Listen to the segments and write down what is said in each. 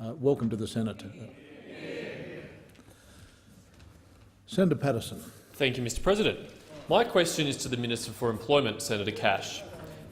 Welcome to the Senate. Senator Paterson. Thank you, Mr President. My question is to the Minister for Employment, Senator Cash.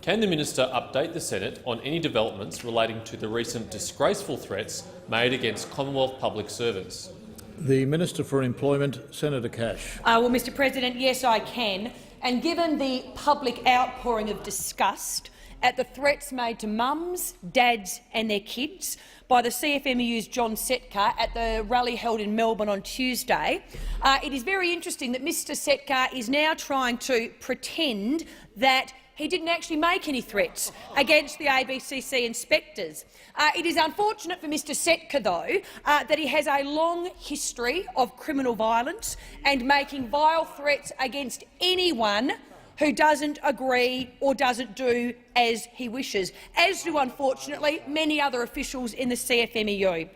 Can the minister update the Senate on any developments relating to the recent disgraceful threats made against Commonwealth public servants? The Minister for Employment, Senator Cash. Well, Mr President, yes, I can. And given the public outpouring of disgust at the threats made to mums, dads and their kids by the CFMEU's John Setka at the rally held in Melbourne on Tuesday, it is very interesting that Mr Setka is now trying to pretend that he didn't actually make any threats against the ABCC inspectors. It is unfortunate for Mr Setka, though, that he has a long history of criminal violence and making vile threats against anyone who doesn't agree or doesn't do as he wishes, as do, unfortunately, many other officials in the CFMEU.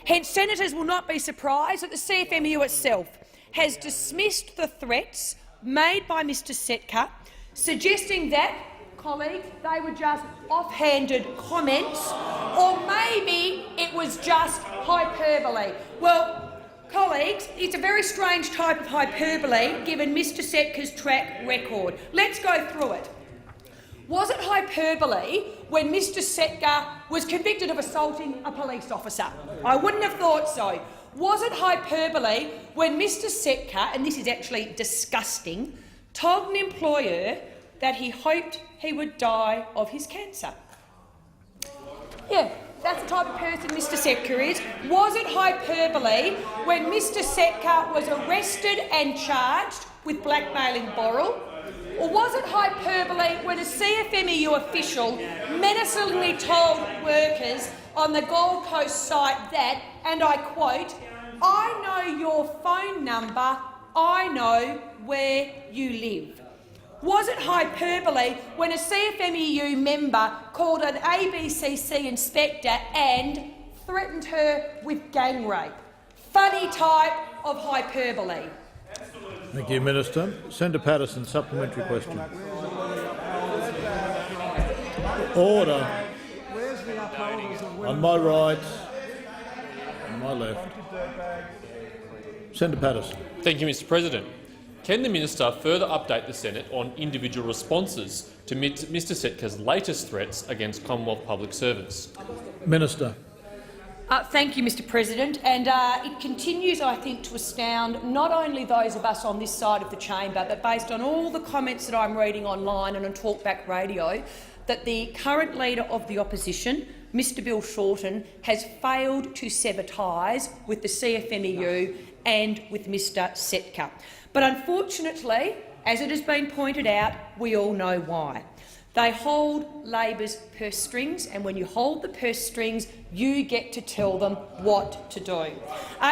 Hence, senators will not be surprised that the CFMEU itself has dismissed the threats made by Mr Setka, suggesting that, colleagues, they were just offhanded comments, or maybe it was just hyperbole. Well, colleagues, it's a very strange type of hyperbole given Mr Setka's track record. Let's go through it. Was it hyperbole when Mr Setka was convicted of assaulting a police officer? I wouldn't have thought so. Was it hyperbole when Mr Setka, and this is actually disgusting, told an employer that he hoped he would die of his cancer? Yeah, that's the type of person Mr Setka is. Was it hyperbole when Mr Setka was arrested and charged with blackmailing Boral? Or was it hyperbole when a CFMEU official menacingly told workers on the Gold Coast site that, and I quote, "I know your phone number, I know where you live"? Was it hyperbole when a CFMEU member called an ABCC inspector and threatened her with gang rape? Funny type of hyperbole. Thank you, Minister. Senator Paterson, supplementary question. Order. On my right, on my left. Senator Paterson. Thank you, Mr President. Can the minister further update the Senate on individual responses to Mr Setka's latest threats against Commonwealth public servants? Minister. Thank you, Mr President. And it continues, I think, to astound not only those of us on this side of the chamber, but based on all the comments that I'm reading online and on Talkback Radio, that the current leader of the opposition, Mr Bill Shorten, has failed to sever ties with the CFMEU and with Mr Setka. But unfortunately, as it has been pointed out, we all know why. They hold Labor's purse strings, and when you hold the purse strings, you get to tell them what to do.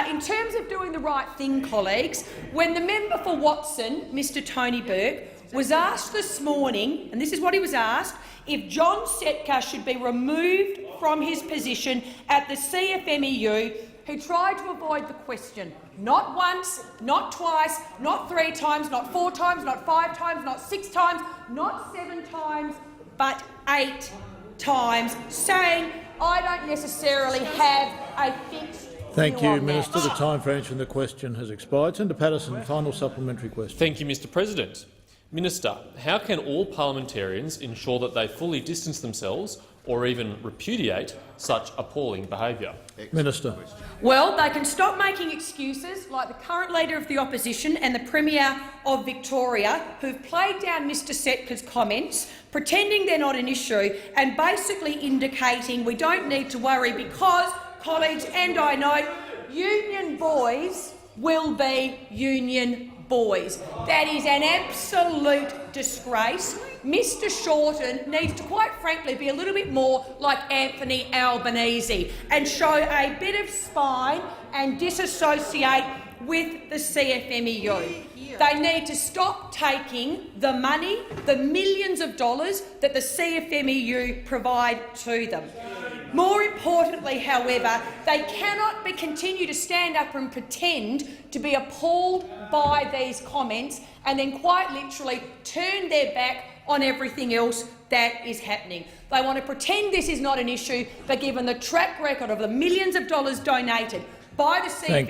In terms of doing the right thing, colleagues, when the member for Watson, Mr Tony Burke, was asked this morning, and this is what he was asked, if John Setka should be removed from his position at the CFMEU, he tried to avoid the question. Not once, not twice, not 3 times, not 4 times, not 5 times, not 6 times, not 7 times, but 8 times, saying, "I don't necessarily have a fixed Thank view you, on Minister. that." The time for answering the question has expired. Senator Paterson, final supplementary question. Thank you, Mr President. Minister, how can all parliamentarians ensure that they fully distance themselves or even repudiate such appalling behaviour? Minister. Well, they can stop making excuses like the current Leader of the Opposition and the Premier of Victoria, who've played down Mr Setka's comments, pretending they're not an issue and basically indicating we don't need to worry because, colleagues, and I know, union boys will be union boys. That is an absolute disgrace. Mr Shorten needs to, quite frankly, be a little bit more like Anthony Albanese and show a bit of spine and disassociate with the CFMEU. They need to stop taking the money, the millions of dollars that the CFMEU provide to them. More importantly, however, they cannot continue to stand up and pretend to be appalled by these comments and then quite literally turn their back on everything else that is happening. They want to pretend this is not an issue, but given the track record of the millions of dollars donated by the CFM